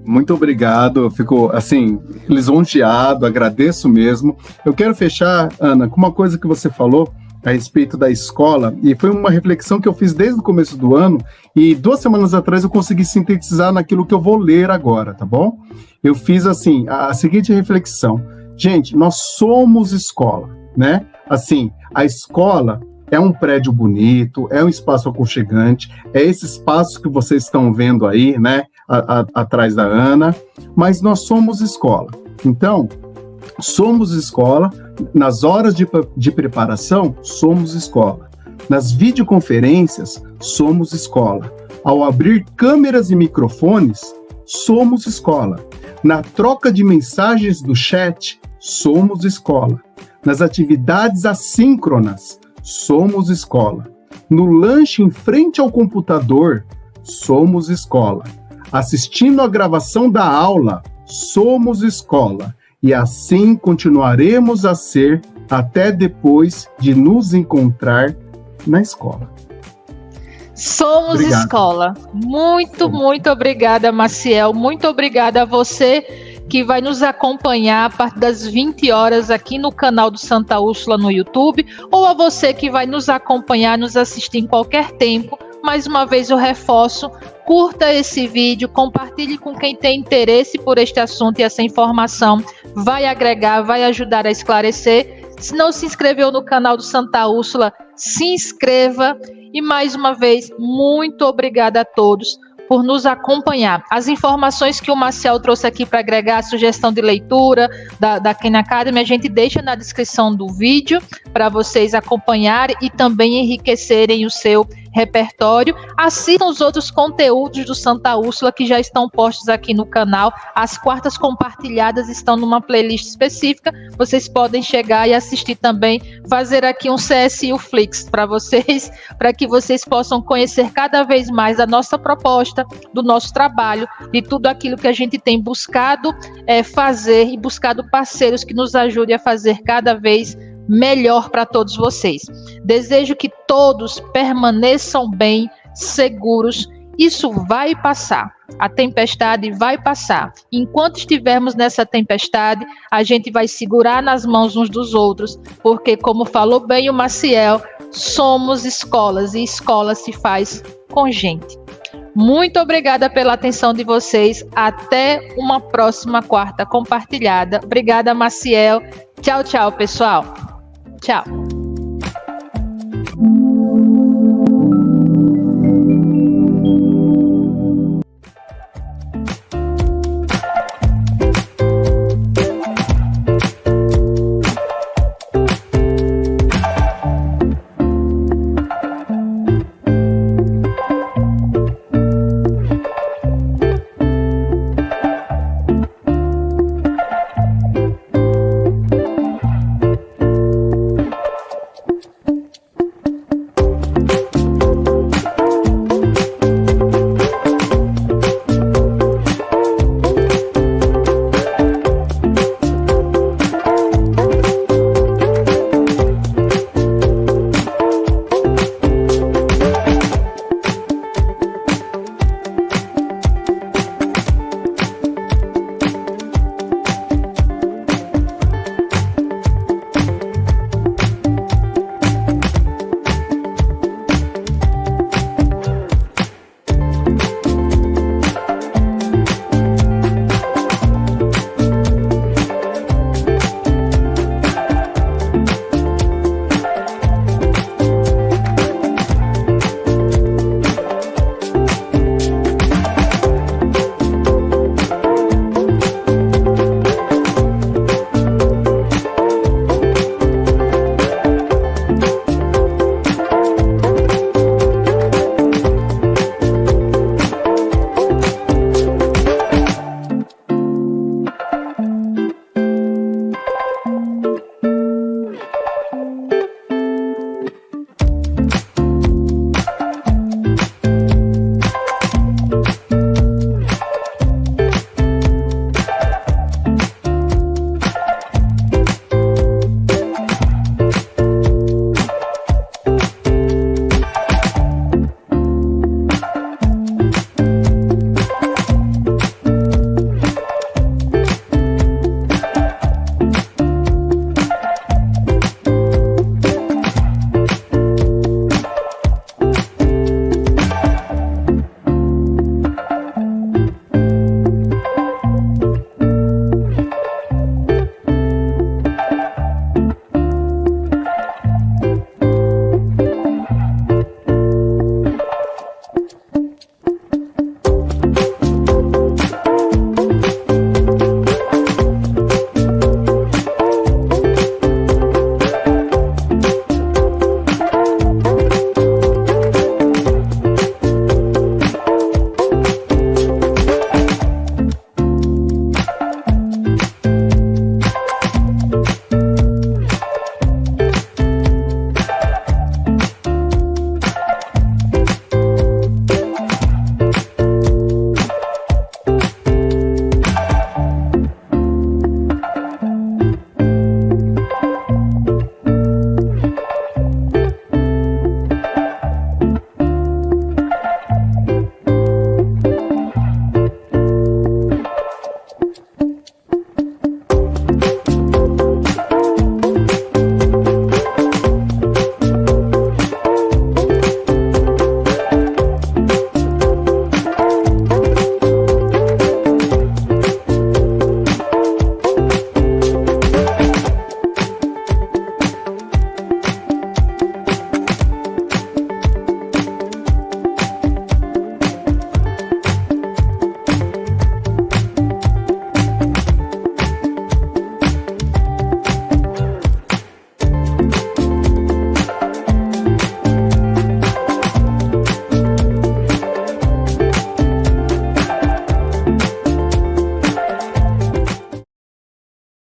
Speaker 2: Muito obrigado, eu fico, assim, lisonjeado, agradeço mesmo. Eu quero fechar, Ana, com uma coisa que você falou a respeito da escola, e foi uma reflexão que eu fiz desde o começo do ano, e 2 semanas atrás eu consegui sintetizar naquilo que eu vou ler agora, tá bom? Eu fiz, assim, a seguinte reflexão. Gente, nós somos escola, né? Assim, a escola é um prédio bonito, é um espaço aconchegante, é esse espaço que vocês estão vendo aí, né? Atrás da Ana, mas nós somos escola. Então, somos escola, nas horas de preparação, somos escola. Nas videoconferências, somos escola. Ao abrir câmeras e microfones, somos escola. Na troca de mensagens do chat, somos escola. Nas atividades assíncronas, somos escola. No lanche em frente ao computador, somos escola. Assistindo a gravação da aula, somos escola. E assim continuaremos a ser até depois de nos encontrar na escola.
Speaker 1: Somos escola. Muito obrigada, Maciel. Muito obrigada a você que vai nos acompanhar a partir das 20 horas aqui no canal do Santa Úrsula no YouTube, ou a você que vai nos acompanhar, nos assistir em qualquer tempo. Mais uma vez eu reforço, curta esse vídeo, compartilhe com quem tem interesse por este assunto e essa informação vai agregar, vai ajudar a esclarecer. Se não se inscreveu no canal do Santa Úrsula, se inscreva. E mais uma vez, muito obrigada a todos por nos acompanhar. As informações que o Maciel trouxe aqui para agregar a sugestão de leitura da Khan Academy, a gente deixa na descrição do vídeo para vocês acompanharem e também enriquecerem o seu repertório. Assistam os outros conteúdos do Santa Úrsula que já estão postos aqui no canal. As quartas compartilhadas estão numa playlist específica. Vocês podem chegar e assistir também, fazer aqui um CSU Flix para vocês, para que vocês possam conhecer cada vez mais da nossa proposta, do nosso trabalho, de tudo aquilo que a gente tem buscado fazer e buscado parceiros que nos ajudem a fazer cada vez melhor para todos vocês. Desejo que todos permaneçam bem, seguros. Isso vai passar. A tempestade vai passar. Enquanto estivermos nessa tempestade, a gente vai segurar nas mãos uns dos outros, porque, como falou bem o Maciel, somos escolas e escola se faz com gente. Muito obrigada pela atenção de vocês. Até uma próxima quarta compartilhada. Obrigada, Maciel. Tchau, tchau, pessoal. Tchau.